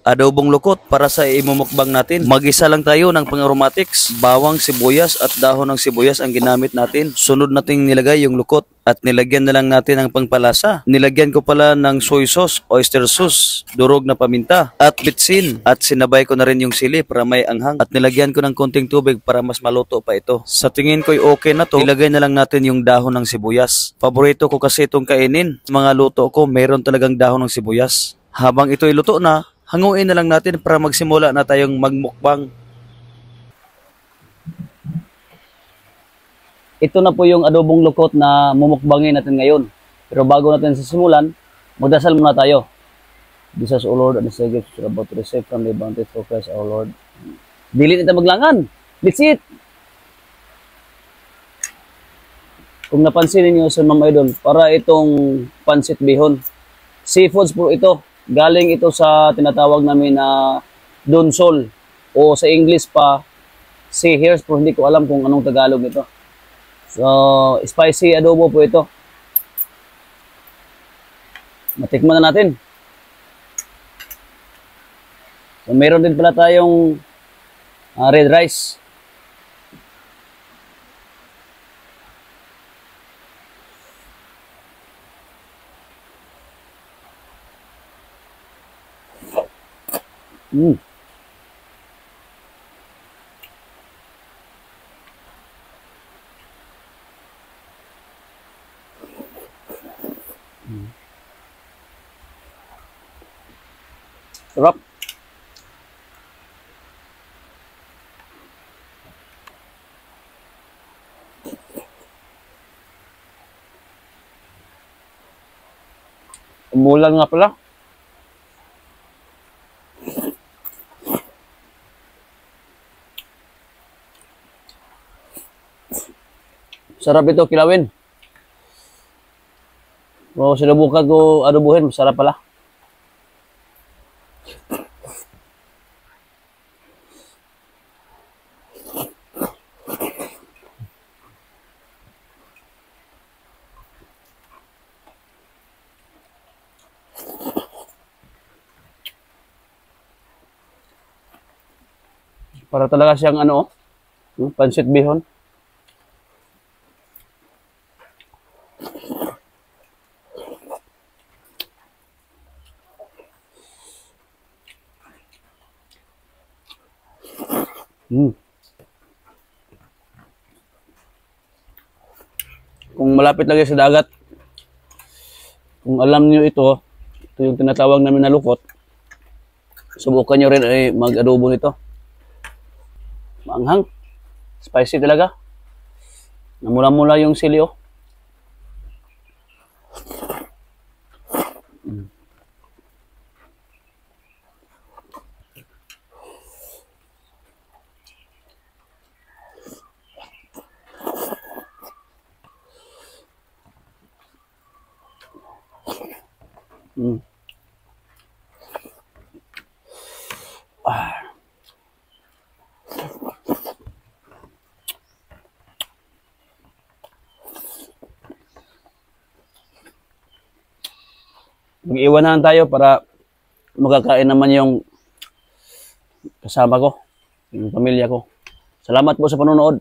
adobong lukot para sa imumukbang natin. Mag-isa lang tayo ng pang-aromatics, bawang, sibuyas at dahon ng sibuyas ang ginamit natin. Sunod nating nilagay yung lukot at nilagyan na lang natin ng pangpalasa. Nilagyan ko pala ng soy sauce, oyster sauce, durog na paminta at bitsin at sinabay ko na rin yung sili para may anghang at nilagyan ko ng konting tubig para mas maluto pa ito. Sa tingin ko'y okay na to, ilagay na lang natin yung dahon ng sibuyas. Paborito ko kasi itong kainin. Sa mga luto ko, mayroon talagang dahon ng sibuyas. Habang ito'y luto na, hanguin na lang natin para magsimula na tayong magmukbang. Ito na po yung adobong lukot na mumukbangin natin ngayon. Pero bago natin sisimulan, magdasal muna tayo. Jesus, O Lord, and the Savior, we're about to receive from the bounty for Christ, our Lord. Dili nito maglangan. That's it. Kung napansin niyo sa mga idol, para itong pansit bihon. Seafoods po ito. Galing ito sa tinatawag namin na donsol. O sa English pa, sea hares. Pero hindi ko alam kung anong Tagalog ito. So, spicy adobo po ito. Matikman na natin. So, meron din pala tayong red rice. Sarap. Umulan nga pala. Sarap ito kilawin. O sinubukan ko adobuhin, masarap pala. Para talaga siyang ano, pansit bihon. Kung malapit lagi sa dagat, kung alam niyo ito yung tinatawag namin na lukot, subukan nyo rin ay mag-adobo nito. Maanghang. Spicy talaga. Namula-mula yung sili, oh. Mag-iwanan tayo para makakain naman yung kasama ko, yung pamilya ko. Salamat po sa panonood.